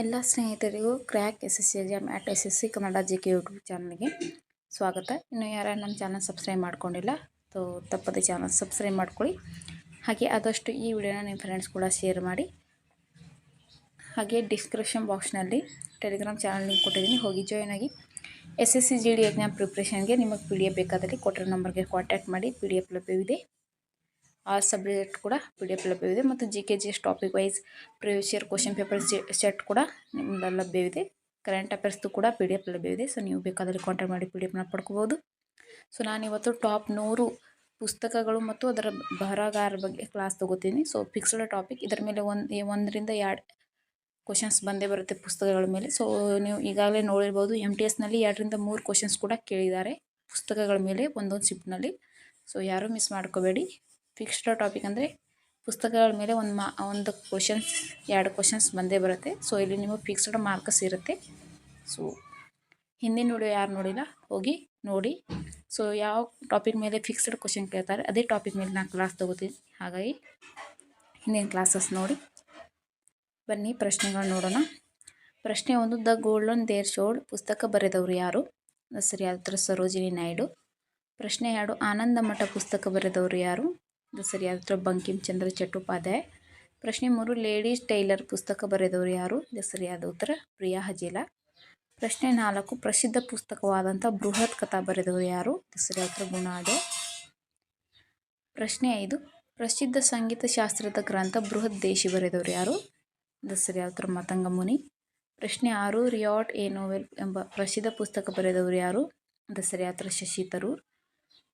ಎಲ್ಲ ಸ್ನೇಹಿತರಿಗೂ crack SSC exam @ SSC Kannada GK YouTube ಚಾನಲ್ಗೆ ಸ್ವಾಗತ. ಇನ್ನು ಯಾರು ನಮ್ಮ ಚಾನಲ್ ಸಬ್ಸ್ಕ್ರೈಬ್ ಮಾಡ್ಕೊಂಡಿಲ್ಲ ತಪ್ಪದೆ ಚಾನಲ್ ಸಬ್ಸ್ಕ್ರೈಬ್ ಮಾಡ್ಕೊಳ್ಳಿ. ಹಾಗೆ ಆದಷ್ಟು ಈ ವಿಡಿಯೋನ ನಿಮ್ಮ ಫ್ರೆಂಡ್ಸ್ ಕೂಡ ಶೇರ್ ಮಾಡಿ. ಹಾಗೆ ಡಿಸ್ಕ್ರಿಪ್ಷನ್ ಬಾಕ್ಸ್ನಲ್ಲಿ ಟೆಲಿಗ್ರಾಮ್ ಚಾನಲ್ ಲಿಂಕ್ ಕೊಟ್ಟಿದ್ದೀನಿ, ಹೋಗಿ ಜಾಯ್ನ್ ಆಗಿ. SSC GD ಎಕ್ಸಾಮ್ ಪ್ರಿಪ್ರೇಷನ್ಗೆ ನಿಮಗೆ PDF ಬೇಕಾದಲ್ಲಿ ಕೊಟ್ಟಿರೋ ನಂಬರ್ಗೆ ಕಾಂಟ್ಯಾಕ್ಟ್ ಮಾಡಿ. PDF ಲಭ್ಯವಿದೆ. ಆ ಸಬ್ಜೆಕ್ಟ್ ಕೂಡ PDF ಲಭ್ಯವಿದೆ ಮತ್ತು GS topic wise previous year question paper set ಕೂಡ ನಿಮ್ಗೆ ಲಭ್ಯವಿದೆ. ಕರೆಂಟ್ ಅಫೇರ್ಸ್ದು ಕೂಡ PDF ಲಭ್ಯವಿದೆ. ಸೊ ನೀವು ಬೇಕಾದರೆ ಕಾಂಟ್ಯಾಕ್ಟ್ ಮಾಡಿ PDF ಪಡ್ಕೋಬೋದು. ಸೊ ನಾನಿವತ್ತು ಟಾಪ್ 100 ಪುಸ್ತಕಗಳು ಮತ್ತು ಅದರ ಬರಹಗಾರರ ಬಗ್ಗೆ ಕ್ಲಾಸ್ ತೊಗೋತೀನಿ. ಸೊ ಫಿಕ್ಸ್ಡ್ ಟಾಪಿಕ್, ಇದರ ಮೇಲೆ 1 ರಿಂದ 2 ಕ್ವಶನ್ಸ್ ಬಂದೇ ಬರುತ್ತೆ ಪುಸ್ತಕಗಳ ಮೇಲೆ. ಸೊ ನೀವು ಈಗಾಗಲೇ ನೋಡಿರ್ಬೋದು, MTSನಲ್ಲಿ 2 ರಿಂದ 3 ಕ್ವಶನ್ಸ್ ಕೂಡ ಕೇಳಿದ್ದಾರೆ ಪುಸ್ತಕಗಳ ಮೇಲೆ ಒಂದೊಂದು ಶಿಫ್ಟ್ನಲ್ಲಿ. ಸೊ ಯಾರೂ ಮಿಸ್ ಮಾಡ್ಕೋಬೇಡಿ. ಫಿಕ್ಸ್ಡ್ ಟಾಪಿಕ್ ಅಂದರೆ ಪುಸ್ತಕಗಳ ಮೇಲೆ ಒಂದು ಕ್ವಶನ್ಸ್ 2 ಕ್ವಶನ್ಸ್ ಬಂದೇ ಬರುತ್ತೆ. ಸೊ ಇಲ್ಲಿ ನಿಮಗೆ ಫಿಕ್ಸ್ಡ್ ಮಾರ್ಕ್ಸ್ ಇರುತ್ತೆ. ಸೊ ಹಿಂದಿನ ವಿಡಿಯೋ ಯಾರು ನೋಡಿಲ್ಲ ಹೋಗಿ ನೋಡಿ. ಸೊ ಯಾವ ಟಾಪಿಕ್ ಮೇಲೆ ಫಿಕ್ಸ್ಡ್ ಕ್ವಶನ್ ಕೇಳ್ತಾರೆ ಅದೇ ಟಾಪಿಕ್ ಮೇಲೆ ನಾನು ಕ್ಲಾಸ್ ತೊಗೋತೀನಿ. ಹಾಗಾಗಿ ಹಿಂದಿನ ಕ್ಲಾಸಸ್ ನೋಡಿ. ಬನ್ನಿ ಪ್ರಶ್ನೆಗಳು ನೋಡೋಣ. ಪ್ರಶ್ನೆ 1, ದ ಗೋಲ್ಡನ್ ದೇರ್ ಶೋಡ್ ಪುಸ್ತಕ ಬರೆದವರು ಯಾರು? ಸರಿಯಾದ ಉತ್ತರ ಸರೋಜಿನಿ ನಾಯ್ಡು. ಪ್ರಶ್ನೆ 2, ಆನಂದ ಮಠ ಪುಸ್ತಕ ಬರೆದವರು ಯಾರು? ಸರಿಯಾದ ಉತ್ತರ ಬಂಕಿಮ್ ಚಂದ್ರ ಚಟ್ಟೋಪಾಧ್ಯಾಯ. ಪ್ರಶ್ನೆ 3, ಲೇಡೀಸ್ ಟೈಲರ್ ಪುಸ್ತಕ ಬರೆದವರು ಯಾರು? ಸರಿಯಾದ ಉತ್ತರ ಪ್ರಿಯಾ ಹಜೇಲಾ. ಪ್ರಶ್ನೆ 4, ಪ್ರಸಿದ್ಧ ಪುಸ್ತಕವಾದಂಥ ಬೃಹತ್ ಕಥಾ ಬರೆದವರು ಯಾರು? ಸರಿಯಾದ ಉತ್ತರ ಗುಣಾಢ್ಯ. ಪ್ರಶ್ನೆ 5, ಪ್ರಸಿದ್ಧ ಸಂಗೀತ ಶಾಸ್ತ್ರದ ಗ್ರಂಥ ಬೃಹತ್ ದೇಶಿ ಬರೆದವರು ಯಾರು? ಸರಿಯಾದ ಉತ್ತರ ಮತಂಗ ಮುನಿ. ಪ್ರಶ್ನೆ 6, ರಿಯಾಟ್ ಎ ನೋವೆಲ್ ಎಂಬ ಪ್ರಸಿದ್ಧ ಪುಸ್ತಕ ಬರೆದವರು ಯಾರು? ಸರಿಯಾದ ಉತ್ತರ ಶಶಿ ತರೂರ್.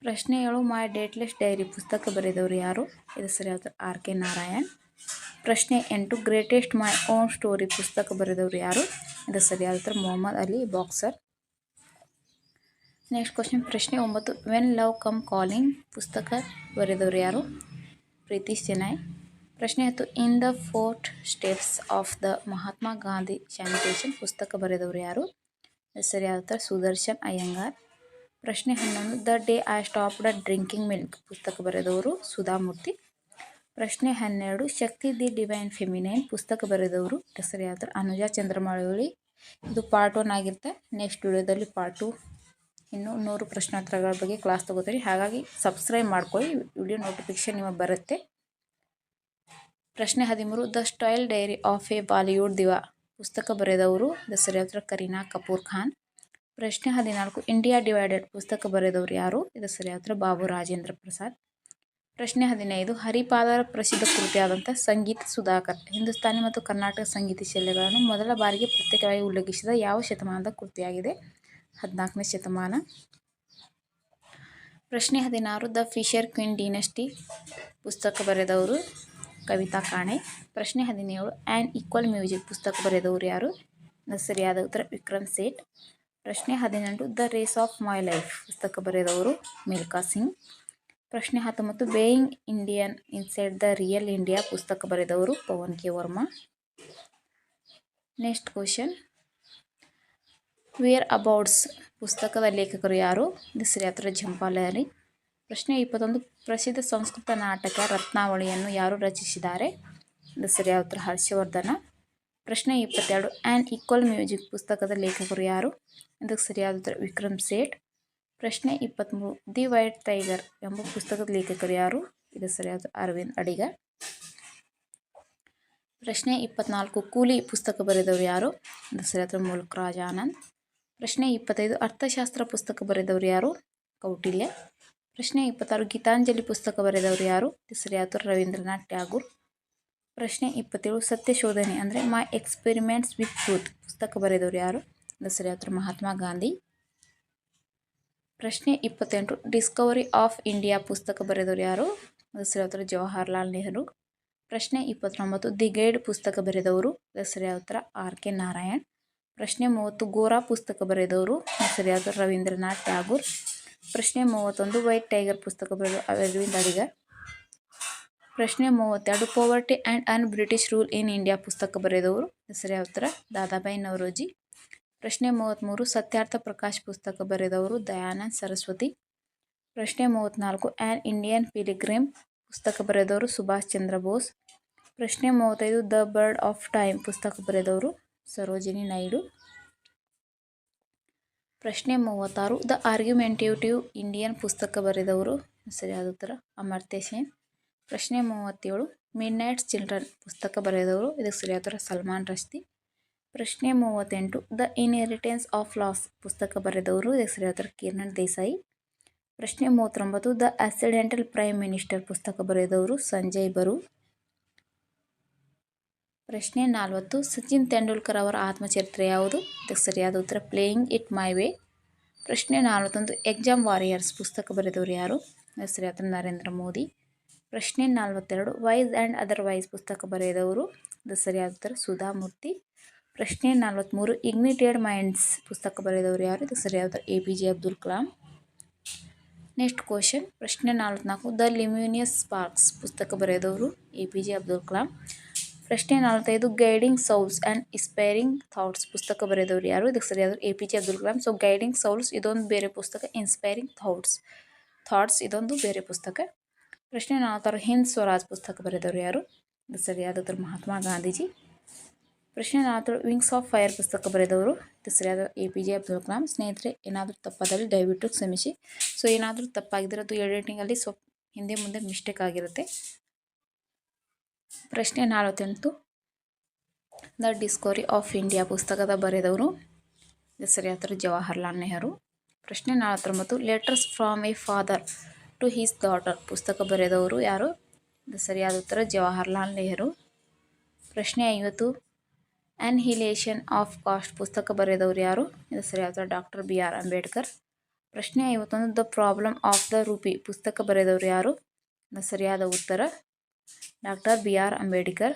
ಪ್ರಶ್ನೆ 7, ಮೈ ಡೇಟ್ಲೆಸ್ ಡೈರಿ ಪುಸ್ತಕ ಬರೆದವರು ಯಾರು? ಸರಿಯಾದ ಉತ್ತರ RK ನಾರಾಯಣ್. ಪ್ರಶ್ನೆ 8, ಗ್ರೇಟೆಸ್ಟ್ ಮೈ ಓನ್ ಸ್ಟೋರಿ ಪುಸ್ತಕ ಬರೆದವರು ಯಾರು? ಸರಿಯಾದ ಉತ್ತರ Muhammad Ali boxer. Next question ಪ್ರಶ್ನೆ 9, ವೆನ್ ಲವ್ ಕಮ್ ಕಾಲಿಂಗ್ ಪುಸ್ತಕ ಬರೆದವರು ಯಾರು? ಪ್ರೀತಿ ಶೆನೈ. ಪ್ರಶ್ನೆ 10, in the 4 steps of the Mahatma Gandhi sanitation ಪುಸ್ತಕ ಬರೆದವರು ಯಾರು? ಸರಿಯಾದ ಉತ್ತರ ಸುದರ್ಶನ್ ಅಯ್ಯಂಗಾರ್. ಪ್ರಶ್ನೆ 11, the day I stopped drinking milk ಪುಸ್ತಕ ಬರೆದವರು ಸುಧಾಮೂರ್ತಿ. ಪ್ರಶ್ನೆ 12, ಶಕ್ತಿ ದಿ ಡಿವೈನ್ ಫೆಮಿನೈನ್ ಪುಸ್ತಕ ಬರೆದವರು? ಸರಿಯಾದ ಉತ್ತರ ಅನುಜಾ ಚಂದ್ರಮಾಳವಳ್ಳಿ. ಇದು ಪಾರ್ಟ್ 1 ಆಗಿರುತ್ತೆ. ನೆಕ್ಸ್ಟ್ ವಿಡಿಯೋದಲ್ಲಿ ಪಾರ್ಟ್ 2 ಇನ್ನು 100 ಪ್ರಶ್ನೋತ್ತರಗಳ ಬಗ್ಗೆ ಕ್ಲಾಸ್ ತೊಗೋತೀರಿ. ಹಾಗಾಗಿ ಸಬ್ಸ್ಕ್ರೈಬ್ ಮಾಡ್ಕೊಳ್ಳಿ, ವಿಡಿಯೋ ನೋಟಿಫಿಕೇಶನ್ ನಿಮಗೆ ಬರುತ್ತೆ. ಪ್ರಶ್ನೆ 13, the style diary of a Bollywood diva ಪುಸ್ತಕ ಬರೆದವರು? ಸರಿಯಾದ ಉತ್ತರ ಕರೀನಾ ಕಪೂರ್ ಖಾನ್. ಪ್ರಶ್ನೆ 14, ಇಂಡಿಯಾ ಡಿವೈಡೆಡ್ ಪುಸ್ತಕ ಬರೆದವರು ಯಾರು? ಸರಿಯಾದ ಉತ್ತರ ಬಾಬು ರಾಜೇಂದ್ರ ಪ್ರಸಾದ್. ಪ್ರಶ್ನೆ 15, ಹರಿಪಾದರ ಪ್ರಸಿದ್ಧ ಕೃತಿಯಾದಂಥ ಸಂಗೀತ ಸುಧಾಕರ್ ಹಿಂದೂಸ್ತಾನಿ ಮತ್ತು ಕರ್ನಾಟಕ ಸಂಗೀತ ಶೈಲಿಗಳನ್ನು ಮೊದಲ ಬಾರಿಗೆ ಪ್ರತ್ಯೇಕವಾಗಿ ಉಲ್ಲೇಖಿಸಿದ ಯಾವ ಶತಮಾನದ ಕೃತಿಯಾಗಿದೆ? 14ನೇ ಶತಮಾನ. ಪ್ರಶ್ನೆ 16, ದ ಫಿಶರ್ ಕ್ವೀನ್ ಡಿನಸ್ಟಿ ಪುಸ್ತಕ ಬರೆದವರು? ಕವಿತಾ ಕಾಣೆ. ಪ್ರಶ್ನೆ 17, ಆ್ಯನ್ ಈಕ್ವಲ್ ಮ್ಯೂಸಿಕ್ ಪುಸ್ತಕ ಬರೆದವರು ಯಾರು? ಸರಿಯಾದ ಉತ್ತರ ವಿಕ್ರಮ್ ಸೇಠ್. ಪ್ರಶ್ನೆ 18, the race of my life ಪುಸ್ತಕ ಬರೆದವರು? ಮಿಲ್ಕಾ ಸಿಂಗ್. ಪ್ರಶ್ನೆ 19, being Indian inside the real India ಪುಸ್ತಕ ಬರೆದವರು? Pavan K Varma. Next question, whereabouts ಪುಸ್ತಕದ ಲೇಖಕರು ಯಾರು? ಸರಿಯಾದ ಉತ್ತರ ಝಂಪಾ ಲಹರಿ. ಪ್ರಶ್ನೆ 21, ಪ್ರಸಿದ್ಧ ಸಂಸ್ಕೃತ ನಾಟಕ ರತ್ನಾವಳಿಯನ್ನು ಯಾರು ರಚಿಸಿದ್ದಾರೆ? ಸರಿಯಾದ ಉತ್ತರ ಹರ್ಷವರ್ಧನ. ಪ್ರಶ್ನೆ 22, ಆ್ಯನ್ ಈಕ್ವಲ್ ಮ್ಯೂಸಿಕ್ ಪುಸ್ತಕದ ಲೇಖಕರು ಯಾರು? ಇದಕ್ಕೆ ಸರಿಯಾದ ಉತ್ತರ ವಿಕ್ರಮ್ ಸೇಠ್. ಪ್ರಶ್ನೆ 23, ದಿ ವೈಟ್ ಟೈಗರ್ ಎಂಬ ಪುಸ್ತಕದ ಲೇಖಕರು ಯಾರು? ಇದು ಸರಿಯಾದ ಅರವಿಂದ್ ಅಡಿಗ. ಪ್ರಶ್ನೆ 24, ಕೂಲಿ ಪುಸ್ತಕ ಬರೆದವರು ಯಾರು? ಇದು ಸರಿಯಾದ ಮುಲ್ಕ್ ರಾಜ್ ಆನಂದ್. ಪ್ರಶ್ನೆ 25, ಅರ್ಥಶಾಸ್ತ್ರ ಪುಸ್ತಕ ಬರೆದವರು ಯಾರು? ಕೌಟಿಲ್ಯ. ಪ್ರಶ್ನೆ 26, ಗೀತಾಂಜಲಿ ಪುಸ್ತಕ ಬರೆದವರು ಯಾರು? ಸರಿಯಾದ ರವೀಂದ್ರನಾಥ್ ಟ್ಯಾಗೂರ್. ಪ್ರಶ್ನೆ 27, ಸತ್ಯಶೋಧನೆ ಅಂದರೆ ಮೈ ಎಕ್ಸ್ಪೆರಿಮೆಂಟ್ಸ್ ವಿತ್ ಟ್ರೂತ್ ಪುಸ್ತಕ ಬರೆದವರು ಯಾರು? ಸರಿಯಾದ ಮಹಾತ್ಮ ಗಾಂಧಿ. ಪ್ರಶ್ನೆ 28, ಡಿಸ್ಕವರಿ ಆಫ್ ಇಂಡಿಯಾ ಪುಸ್ತಕ ಬರೆದವರು ಯಾರು? ಸರಿಯಾದ ಜವಾಹರ್ಲಾಲ್ ನೆಹರು. ಪ್ರಶ್ನೆ 29, ದಿ ಗೈಡ್ ಪುಸ್ತಕ ಬರೆದವರು? ಸರಿಯಾದ RK ನಾರಾಯಣ್. ಪ್ರಶ್ನೆ 30, ಗೋರಾ ಪುಸ್ತಕ ಬರೆದವರು? ಸರಿಯಾದ ರವೀಂದ್ರನಾಥ್ ಟ್ಯಾಗೂರ್. ಪ್ರಶ್ನೆ 31, ವೈಟ್ ಟೈಗರ್ ಪುಸ್ತಕ ಬರೆದವರು? ಅರವಿಂದ್ ಅಡಿಗ. ಪ್ರಶ್ನೆ 32, poverty and un British rule in India ಪುಸ್ತಕ ಬರೆದವರು? ಸರಿಯಾದ ಉತ್ತರ ದಾದಾಬಾಯಿ ನವರೋಜಿ. ಪ್ರಶ್ನೆ 33, ಸತ್ಯಾರ್ಥ ಪ್ರಕಾಶ್ ಪುಸ್ತಕ ಬರೆದವರು? ದಯಾನಂದ್ ಸರಸ್ವತಿ. ಪ್ರಶ್ನೆ 34, ಆ್ಯನ್ ಇಂಡಿಯನ್ ಪಿಲಿಗ್ರಿಮ್ ಪುಸ್ತಕ ಬರೆದವರು? ಸುಭಾಷ್ ಚಂದ್ರ ಬೋಸ್. ಪ್ರಶ್ನೆ 35, ದ ಬರ್ಡ್ ಆಫ್ ಟೈಮ್ ಪುಸ್ತಕ ಬರೆದವರು? ಸರೋಜಿನಿ ನಾಯ್ಡು. ಪ್ರಶ್ನೆ 36 ದ ಆರ್ಗ್ಯುಮೆಂಟೇಟಿವ್ ಇಂಡಿಯನ್ ಪುಸ್ತಕ ಬರೆದವರು. ಸರಿಯಾದ ಉತ್ತರ ಅಮರ್ತ್ಯ ಸೇನ್. ಪ್ರಶ್ನೆ 37 ಮಿಡ್ ನೈಟ್ ಚಿಲ್ಡ್ರನ್ ಪುಸ್ತಕ ಬರೆದವರು. ಇದಕ್ಕೆ ಸರಿಯಾದ ಉತ್ತರ ಸಲ್ಮಾನ್ ರಶ್ದಿ. ಪ್ರಶ್ನೆ 38 ದ ಇನ್ಹೆರಿಟೆನ್ಸ್ ಆಫ್ ಲಾಸ್ ಪುಸ್ತಕ ಬರೆದವರು. ಇದಕ್ಕೆ ಸರಿಯಾದ ಉತ್ತರ ಕಿರಣ್ ದೇಸಾಯಿ. ಪ್ರಶ್ನೆ 39 ದ ಆಕ್ಸಿಡೆಂಟಲ್ ಪ್ರೈಮ್ ಮಿನಿಸ್ಟರ್ ಪುಸ್ತಕ ಬರೆದವರು ಸಂಜಯ್ ಬರು. ಪ್ರಶ್ನೆ 40 ಸಚಿನ್ ತೆಂಡೂಲ್ಕರ್ ಅವರ ಆತ್ಮಚರಿತ್ರೆ ಯಾವುದು? ಇದಕ್ಕೆ ಸರಿಯಾದ ಉತ್ತರ ಪ್ಲೇಯಿಂಗ್ ಇಟ್ ಮೈ ವೇ. ಪ್ರಶ್ನೆ 41 ಎಕ್ಸಾಮ್ ವಾರಿಯರ್ಸ್ ಪುಸ್ತಕ ಬರೆದವರು ಯಾರು? ಇದಕ್ಕೆ ಸರಿಯಾದ ಉತ್ತರ ನರೇಂದ್ರ ಮೋದಿ. ಪ್ರಶ್ನೆ 42 ವೈಸ್ ಆ್ಯಂಡ್ ಅದರ್ವೈಸ್ ಪುಸ್ತಕ ಬರೆದವರು. ಇದಕ್ಕೆ ಸರಿಯಾದ ಉತ್ತರ ಸುಧಾ ಮೂರ್ತಿ. ಪ್ರಶ್ನೆ 43 ಇಗ್ನಿಟೆಡ್ ಮೈಂಡ್ಸ್ ಪುಸ್ತಕ ಬರೆದವರು ಯಾರು? ಇದಕ್ಕೆ ಸರಿಯಾದ ಉತ್ತರ APJ Abdul Kalam. Next question ಪ್ರಶ್ನೆ 44 ದ ಲ್ಯೂಮಿನಿಯಸ್ ಸ್ಪಾರ್ಕ್ಸ್ ಪುಸ್ತಕ ಬರೆದವರು APJ ಅಬ್ದುಲ್ ಕಲಾಂ. ಪ್ರಶ್ನೆ 45 guiding souls and inspiring thoughts ಪುಸ್ತಕ ಬರೆದವರು ಯಾರು? ಇದಕ್ಕೆ ಸರಿಯಾದ APJ Abdul Kalam. So guiding souls ಇದೊಂದು ಬೇರೆ ಪುಸ್ತಕ, ಇನ್ಸ್ಪೈರಿಂಗ್ ಥಾಟ್ಸ್ ಇದೊಂದು ಬೇರೆ ಪುಸ್ತಕ. ಪ್ರಶ್ನೆ 46 ಹಿಂದ್ ಸ್ವರಾಜ್ ಪುಸ್ತಕ ಬರೆದವರು ಯಾರು? ಇದಕ್ಕೆ ಸರಿಯಾದ ಉತ್ತರ ಮಹಾತ್ಮ ಗಾಂಧೀಜಿ. ಪ್ರಶ್ನೆ 47 ವಿಂಗ್ಸ್ ಆಫ್ ಫೈರ್ ಪುಸ್ತಕ ಬರೆದವರು. ಇದಕ್ಕೆ ಸರಿಯಾದ APJ ಅಬ್ದುಲ್ ಕಲಾಂ. ಸ್ನೇಹಿತರೆ ಏನಾದರೂ ತಪ್ಪಾದಲ್ಲಿ ದಯವಿಟ್ಟು ಕ್ಷಮಿಸಿ. ಸೊ ಏನಾದರೂ ತಪ್ಪಾಗಿದ್ರೆ ಅದು ಎಡಿಟಿಂಗಲ್ಲಿ ಸ್ವಲ್ಪ ಹಿಂದೆ ಮುಂದೆ ಮಿಸ್ಟೇಕ್ ಆಗಿರುತ್ತೆ. ಪ್ರಶ್ನೆ 48 ದ ಡಿಸ್ಕವರಿ ಆಫ್ ಇಂಡಿಯಾ ಪುಸ್ತಕದ ಬರೆದವರು. ಇದಕ್ಕೆ ಸರಿಯಾದ ಉತ್ತರ ಜವಾಹರ್ಲಾಲ್ ನೆಹರು. ಪ್ರಶ್ನೆ 49 letters from a father to his daughter ಪುಸ್ತಕ ಬರೆದವರು ಯಾರು? ಇದಕ್ಕೆ ಸರಿಯಾದ ಉತ್ತರ ಜವಾಹರ್ಲಾಲ್ ನೆಹರು. ಪ್ರಶ್ನೆ 50 ಅನ್ಹಿಲೇಷನ್ ಆಫ್ ಕಾಸ್ಟ್ ಪುಸ್ತಕ ಬರೆದವರು ಯಾರು? ಇದಕ್ಕೆ ಸರಿಯಾದ ಉತ್ತರ ಡಾಕ್ಟರ್ BR ಅಂಬೇಡ್ಕರ್. ಪ್ರಶ್ನೆ 51 the problem of the rupee ಪುಸ್ತಕ ಬರೆದವರು ಯಾರು? ಇದಕ್ಕೆ ಸರಿಯಾದ ಉತ್ತರ doctor BR Ambedkar.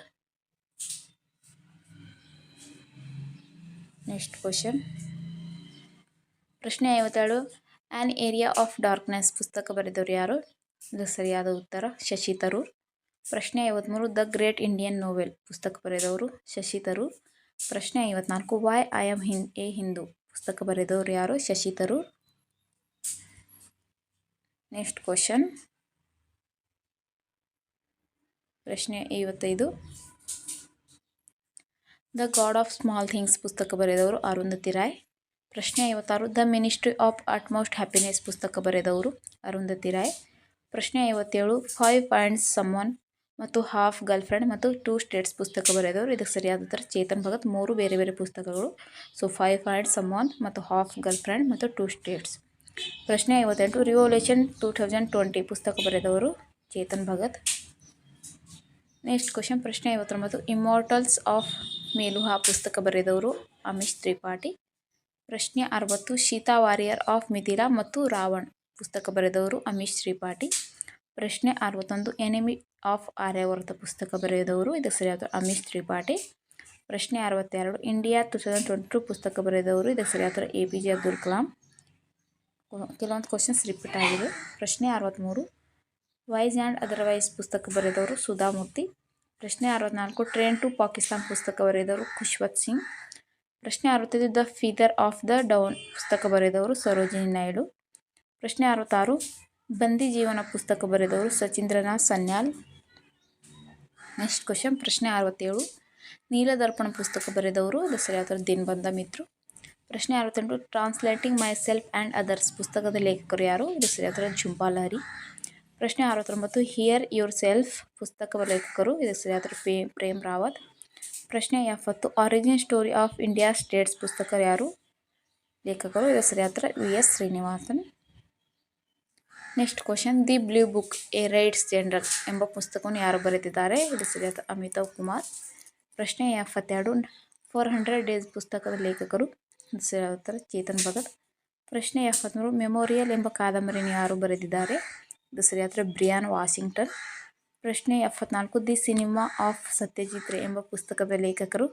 Next question ಪ್ರಶ್ನೆ 57 ಆ್ಯನ್ ಏರಿಯಾ ಆಫ್ ಡಾರ್ಕ್ನೆಸ್ ಪುಸ್ತಕ ಬರೆದವರು ಯಾರು? ಇದಕ್ಕೆ ಸರಿಯಾದ ಉತ್ತರ ಶಶಿ ತರೂರ್. ಪ್ರಶ್ನೆ 53 ದ ಗ್ರೇಟ್ ಇಂಡಿಯನ್ ನೋವೆಲ್ ಪುಸ್ತಕ ಬರೆದವರು ಶಶಿ ತರೂರ್. ಪ್ರಶ್ನೆ 54 why I am A Hindu ಪುಸ್ತಕ ಬರೆದವರು ಯಾರು? ಶಶಿ ತರೂರ್. ನೆಕ್ಸ್ಟ್ ಕ್ವಶನ್ ಪ್ರಶ್ನೆ 55 the god of small things ಪುಸ್ತಕ ಬರೆದವರು ಅರುಂಧತಿ ರಾಯ್. ಪ್ರಶ್ನೆ 56 the ministry of utmost happiness ಪುಸ್ತಕ ಬರೆದವರು ಅರುಂಧತಿ ರಾಯ್. ಪ್ರಶ್ನೆ 57 5 ಪಾಯಿಂಟ್ಸ್ ಸಮ್ವನ್ ಮತ್ತು ಹಾಫ್ ಗರ್ಲ್ಫ್ರೆಂಡ್ ಮತ್ತು 2 ಸ್ಟೇಟ್ಸ್ ಪುಸ್ತಕ ಬರೆದವರು. ಇದಕ್ಕೆ ಸರಿಯಾದ ಉತ್ತರ ಚೇತನ್ ಭಗತ್. 3 ಬೇರೆ ಬೇರೆ ಪುಸ್ತಕಗಳು. ಸೊ 5 ಪಾಯಿಂಟ್ಸ್ ಸಮ್ವನ್ ಮತ್ತು ಹಾಫ್ ಗರ್ಲ್ಫ್ರೆಂಡ್ ಮತ್ತು 2 ಸ್ಟೇಟ್ಸ್. ಪ್ರಶ್ನೆ 58 ರಿವೊಲ್ಯೂಷನ್ 2020 ಪುಸ್ತಕ ಬರೆದವರು ಚೇತನ್ ಭಗತ್. ನೆಕ್ಸ್ಟ್ ಕ್ವಶನ್ ಪ್ರಶ್ನೆ 59 ಇಮ್ಮಾರ್ಟಲ್ಸ್ ಆಫ್ ಮೇಲುಹಾ ಪುಸ್ತಕ ಬರೆದವರು ಅಮಿಶ್ ತ್ರಿಪಾಠಿ. ಪ್ರಶ್ನೆ 60 ಸೀತಾ ವಾರಿಯರ್ ಆಫ್ ಮಿಥಿಲಾ ಮತ್ತು ರಾವಣ್ ಪುಸ್ತಕ ಬರೆದವರು ಅಮಿಶ್ ತ್ರಿಪಾಠಿ. ಪ್ರಶ್ನೆ 61 ಎನಿಮಿ ಆಫ್ ಆರ್ಯಾವರ್ತ ಪುಸ್ತಕ ಬರೆದವರು ಇದಕ್ಕೆ ಸರಿಯಾದ ಅಮಿಶ್ ತ್ರಿಪಾಠಿ. ಪ್ರಶ್ನೆ 62 ಇಂಡಿಯಾ 2022 ಪುಸ್ತಕ ಬರೆದವರು ಇದಕ್ಕೆ ಸರಿಯಾದ APJ ಅಬ್ದುಲ್ ಕಲಾಂ. ಕೆಲವೊಂದು ಕ್ವಶನ್ಸ್ ರಿಪೀಟ್ ಆಗಿದೆ. ಪ್ರಶ್ನೆ 63 ವೈಸ್ ಆ್ಯಂಡ್ ಅದರ್ವೈಸ್ ಪುಸ್ತಕ ಬರೆದವರು ಸುಧಾ ಮೂರ್ತಿ. ಪ್ರಶ್ನೆ 64 ಟ್ರೈನ್ ಟು ಪಾಕಿಸ್ತಾನ್ ಪುಸ್ತಕ ಬರೆದವರು ಖುಷ್ವಂತ್ ಸಿಂಗ್. ಪ್ರಶ್ನೆ 65 ದ ಫೀದರ್ ಆಫ್ ದ ಡೌನ್ ಪುಸ್ತಕ ಬರೆದವರು ಸರೋಜಿನಿ ನಾಯ್ಡು. ಪ್ರಶ್ನೆ 66 ಬಂದಿ ಜೀವನ ಪುಸ್ತಕ ಬರೆದವರು ಸಚೀಂದ್ರನಾಥ್ ಸನ್ಯಾಲ್. ನೆಕ್ಸ್ಟ್ ಕ್ವಶನ್ ಪ್ರಶ್ನೆ 67 ನೀಲದರ್ಪಣ ಪುಸ್ತಕ ಬರೆದವರು ಸರಿಯಾದ ದಿನಬಂಧ ಮಿತ್ರು. ಪ್ರಶ್ನೆ 68 translating my self and others ಪುಸ್ತಕದ ಲೇಖಕರು ಯಾರು? ಇದು ಸರಿಯಾದ ಝುಂಪಾ ಲಹರಿ. ಪ್ರಶ್ನೆ 69 ಹಿಯರ್ ಯುವರ್ ಸೆಲ್ಫ್ ಪುಸ್ತಕ ಲೇಖಕರು ಇದು ಸರಿಯಾದ ಪ್ರೇಮ್ ರಾವತ್. ಪ್ರಶ್ನೆ 70 origin story of India States ಪುಸ್ತಕ ಯಾರು? ಲೇಖಕರು ಇದು ಸರಿಯಾದ VS Srinivasan. Next question the blue book A rights general ಎಂಬ ಪುಸ್ತಕವನ್ನು ಯಾರು ಬರೆದಿದ್ದಾರೆ? ಇದು ಸರಿಯಾದ ಅಮಿತಾವ್ ಕುಮಾರ್. ಪ್ರಶ್ನೆ 72 400 ಡೇಸ್ ಪುಸ್ತಕದ ಲೇಖಕರು ಇದು ಸರಿಯಾದ ಉತ್ತರ ಚೇತನ್ ಭಗತ್. ಪ್ರಶ್ನೆ 73 ಮೆಮೋರಿಯಲ್ ಎಂಬ ಕಾದಂಬರಿಯನ್ನು ಯಾರು ಬರೆದಿದ್ದಾರೆ? ಇದು ಸರಿಯಾದ ಬ್ರಿಯಾನ್ ವಾಷಿಂಗ್ಟನ್. ಪ್ರಶ್ನೆ 74 ದಿ ಸಿನಿಮಾ ಆಫ್ ಸತ್ಯಜಿತ್ ರೇ ಎಂಬ ಪುಸ್ತಕದ ಲೇಖಕರು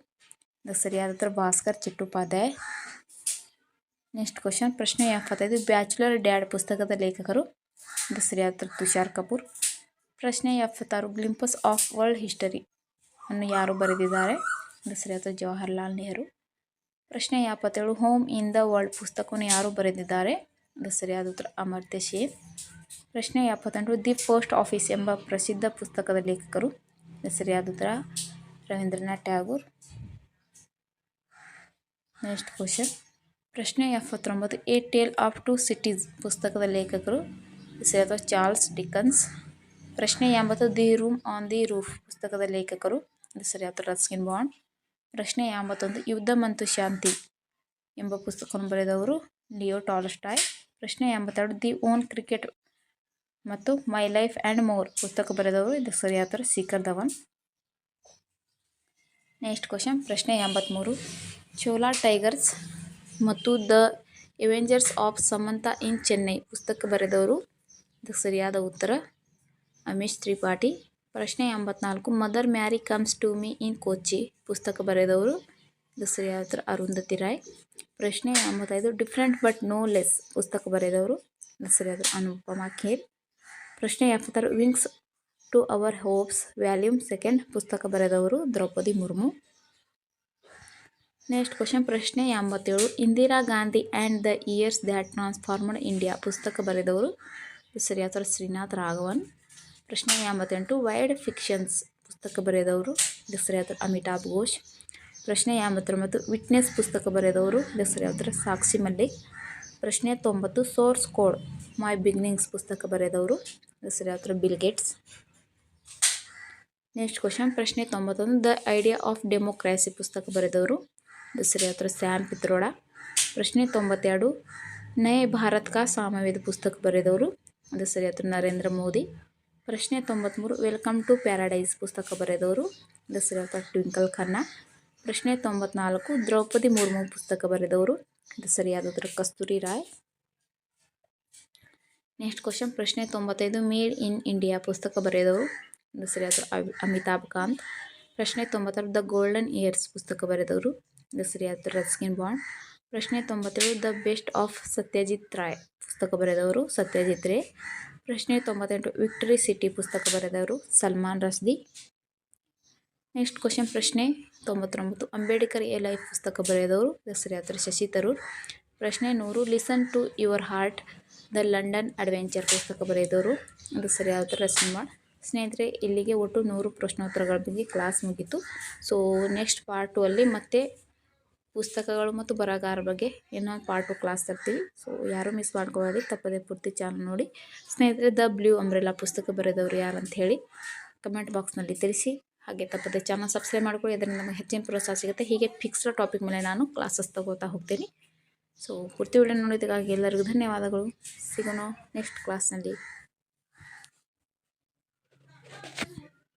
ಇದು ಸರಿಯಾದ ಉತ್ತರ ಭಾಸ್ಕರ್ ಚಟ್ಟೋಪಾಧ್ಯಾಯ್. ನೆಕ್ಸ್ಟ್ ಕ್ವಶನ್ ಪ್ರಶ್ನೆ 75 ಬ್ಯಾಚುಲರ್ ಡ್ಯಾಡ್ ಪುಸ್ತಕದ ಲೇಖಕರು ಇದು ಸರಿಯಾದ ಉತ್ತರ ತುಷಾರ್ ಕಪೂರ್. ಪ್ರಶ್ನೆ 76 ಗ್ಲಿಂಪಸ್ ಆಫ್ ವರ್ಲ್ಡ್ ಹಿಸ್ಟರಿ ಅನ್ನು ಯಾರು ಬರೆದಿದ್ದಾರೆ? ಇದು ಸರಿಯಾದ ಜವಾಹರ್ಲಾಲ್ ನೆಹರು. ಪ್ರಶ್ನೆ 77 ಹೋಮ್ ಇನ್ ದ ವರ್ಲ್ಡ್ ಪುಸ್ತಕವನ್ನು ಯಾರು ಬರೆದಿದ್ದಾರೆ? ಇದು ಸರಿಯಾದ ಉತ್ತರ ಅಮರ್ತ್ಯ ಸೇನ್. ಪ್ರಶ್ನೆ 78 ದಿ ಪೋಸ್ಟ್ ಆಫೀಸ್ ಎಂಬ ಪ್ರಸಿದ್ಧ ಪುಸ್ತಕದ ಲೇಖಕರು ಇದು ಸರಿಯಾದ ಉತ್ತರ ರವೀಂದ್ರನಾಥ್ ಟ್ಯಾಗೋರ್. ನೆಕ್ಸ್ಟ್ ಕ್ವಶನ್ ಪ್ರಶ್ನೆ 79 a tale of two cities ಪುಸ್ತಕದ ಲೇಖಕರು ಹೆಸರಾದ ಚಾರ್ಲ್ಸ್ ಡಿಕನ್ಸ್. ಪ್ರಶ್ನೆ 80 the room on the roof ಪುಸ್ತಕದ ಲೇಖಕರು ಹೆಸರಾದ ರಸ್ಕಿನ್ ಬಾಂಡ್. ಪ್ರಶ್ನೆ 81 ಯುದ್ಧ ಮತ್ತು ಶಾಂತಿ ಎಂಬ ಪುಸ್ತಕವನ್ನು ಬರೆದವರು ಲಿಯೋ ಟಾಲ್ಸ್ಟಾಯ್. ಪ್ರಶ್ನೆ 82 ದಿ ಓನ್ ಕ್ರಿಕೆಟ್ ಮತ್ತು ಮೈ ಲೈಫ್ ಆ್ಯಂಡ್ ಮೋರ್ ಪುಸ್ತಕ ಬರೆದವರು ಇದು ಸರಿಯಾದ ಶಿಖರ್ ಧವನ್. ನೆಕ್ಸ್ಟ್ ಕ್ವಶನ್ ಪ್ರಶ್ನೆ 83 ಚೋಲಾ ಟೈಗರ್ಸ್ ಮತ್ತು the avengers of Somnath in Chennai ಪುಸ್ತಕ ಬರೆದವರು ಇದು ಸರಿಯಾದ ಉತ್ತರ ಅಮಿಶ್ ತ್ರಿಪಾಠಿ. ಪ್ರಶ್ನೆ 84 mother Mary comes to me in Kochi ಪುಸ್ತಕ ಬರೆದವರು ಇದು ಸರಿಯಾದ ಉತ್ತರ ಅರುಂಧತಿ ರಾಯ್. ಪ್ರಶ್ನೆ 85 ಡಿಫ್ರೆಂಟ್ ಬಟ್ ನೋ ಲೆಸ್ ಪುಸ್ತಕ ಬರೆದವರು ಇದು ಸರಿಯಾದ ಅನುಪಮಾ ಖೇರ್. ಪ್ರಶ್ನೆ 76 wings to our hopes volume 2 ಪುಸ್ತಕ ಬರೆದವರು ದ್ರೌಪದಿ ಮುರ್ಮು. ನೆಕ್ಸ್ಟ್ ಕ್ವಶನ್ ಪ್ರಶ್ನೆ 87 Indira Gandhi and the years that transformed India ಪುಸ್ತಕ ಬರೆದವರು ಸರಿಯಾದ ಶ್ರೀನಾಥ್ ರಾಘವನ್. ಪ್ರಶ್ನೆ 88 ವೈಡ್ ಫಿಕ್ಷನ್ಸ್ ಪುಸ್ತಕ ಬರೆದವರು ಸರಿಯಾದ ಅಮಿತಾಬ್ ಘೋಷ್. ಪ್ರಶ್ನೆ 89 ವಿಟ್ನೆಸ್ ಪುಸ್ತಕ ಬರೆದವರು ಸರಿಯಾದ ಸಾಕ್ಷಿ ಮಲ್ಲಿಕ್. ಪ್ರಶ್ನೆ 90 ಸೋರ್ಸ್ ಕೋಡ್ ಮೈ ಬಿಗಿನಿಂಗ್ಸ್ ಪುಸ್ತಕ ಬರೆದವರು ಸರಿಯಾದ ಬಿಲ್ ಗೇಟ್ಸ್. ನೆಕ್ಸ್ಟ್ ಕ್ವಶನ್ ಪ್ರಶ್ನೆ 91 ದ ಐಡಿಯಾ ಆಫ್ ಡೆಮೋಕ್ರಾಸಿ ಪುಸ್ತಕ ಬರೆದವರು ಸರಿಯಾದ ಸ್ಯಾಮ್ ಪಿತ್ರೋಡ. ಪ್ರಶ್ನೆ 92 ನಯೇ ಭಾರತ್ ಕಾ ಸಾಮವೇದ ಪುಸ್ತಕ ಬರೆದವರು ಅದು ಸರಿಯಾದ ನರೇಂದ್ರ ಮೋದಿ. ಪ್ರಶ್ನೆ 93 ವೆಲ್ಕಮ್ ಟು ಪ್ಯಾರಡೈಸ್ ಪುಸ್ತಕ ಬರೆದವರು ಅದು ಸರಿಯಾದ ಟ್ವಿಂಕಲ್ ಖನ್ನಾ. ಪ್ರಶ್ನೆ 94 ದ್ರೌಪದಿ ಮುರ್ಮು ಪುಸ್ತಕ ಬರೆದವರು ಇದು ಸರಿಯಾದ ಕಸ್ತೂರಿ ರಾಯ್. ನೆಕ್ಸ್ಟ್ ಕ್ವಶನ್ ಪ್ರಶ್ನೆ 95 ಮೇಡ್ ಇನ್ ಇಂಡಿಯಾ ಪುಸ್ತಕ ಬರೆದವರು ಇದು ಸರಿಯಾದ ಅಮಿತಾಬ್ ಕಾಂತ್. ಪ್ರಶ್ನೆ 96 ದ ಗೋಲ್ಡನ್ ಇಯರ್ಸ್ ಪುಸ್ತಕ ಬರೆದವರು ಇದು ಸರಿಯಾದ ರಸ್ಕಿನ್ ಬಾಂಡ್. ಪ್ರಶ್ನೆ 97 the best of Satyajit Ray ಪುಸ್ತಕ ಬರೆದವರು ಸತ್ಯಜಿತ್ ರೇ. ಪ್ರಶ್ನೆ 98 ವಿಕ್ಟರಿ ಸಿಟಿ ಪುಸ್ತಕ ಬರೆದವರು ಸಲ್ಮಾನ್ ರಶ್ದಿ. ನೆಕ್ಸ್ಟ್ ಕ್ವಶನ್ ಪ್ರಶ್ನೆ 99 ಅಂಬೇಡ್ಕರ್ ಎ ಲೈಫ್ ಪುಸ್ತಕ ಬರೆದವರು ಸರಿಯಾದ ಶಶಿ ತರೂರ್. ಪ್ರಶ್ನೆ 100 listen to your heart the London adventure ಪುಸ್ತಕ ಬರೆದವರು ಅದು ಸರಿಯಾದ ರಸ್ಕಿನ್ ಬಾಂಡ್. ಸ್ನೇಹಿತರೆ ಇಲ್ಲಿಗೆ ಒಟ್ಟು 100 ಪ್ರಶ್ನೋತ್ತರಗಳ ಬಗ್ಗೆ ಕ್ಲಾಸ್ ಮುಗೀತು. ಸೊ ನೆಕ್ಸ್ಟ್ ಪಾರ್ಟ್ 2 ಅಲ್ಲಿ ಮತ್ತೆ ಪುಸ್ತಕಗಳು ಮತ್ತು ಬರಹಗಾರರ ಬಗ್ಗೆ ಇನ್ನೊಂದು ಪಾರ್ಟ್ 2 ಕ್ಲಾಸ್ ತರ್ತೀವಿ. ಸೊ ಯಾರೂ ಮಿಸ್ ಮಾಡ್ಕೊಳ್ಳಿ, ತಪ್ಪದೆ ಪೂರ್ತಿ ಚಾನಲ್ ನೋಡಿ. ಸ್ನೇಹಿತರೆ ದ ಬ್ಲೂ ಅಂಬ್ರೆಲಾ ಪುಸ್ತಕ ಬರೆದವರು ಯಾರಂತ ಹೇಳಿ ಕಮೆಂಟ್ ಬಾಕ್ಸ್ನಲ್ಲಿ ತಿಳಿಸಿ. ಹಾಗೆ ತಪ್ಪದೆ ಚಾನಲ್ ಸಬ್ಸ್ಕ್ರೈಬ್ ಮಾಡ್ಕೊಳ್ಳಿ, ಅದರಿಂದ ನಮಗೆ ಹೆಚ್ಚಿನ ಪ್ರೋತ್ಸಾಹ ಸಿಗುತ್ತೆ. ಹೀಗೆ ಫಿಕ್ಸ್ಡ್ ಟಾಪಿಕ್ ಮೇಲೆ ನಾನು ಕ್ಲಾಸಸ್ ತಗೋತಾ ಹೋಗ್ತೀನಿ. ಸೊ ಪೂರ್ತಿ ವಿಡಿಯೋ ನೋಡಿದ್ದಕ್ಕಾಗಿ ಎಲ್ಲರಿಗೂ ಧನ್ಯವಾದಗಳು. ಸಿಗೋಣ ನೆಕ್ಸ್ಟ್ ಕ್ಲಾಸ್ನಲ್ಲಿ.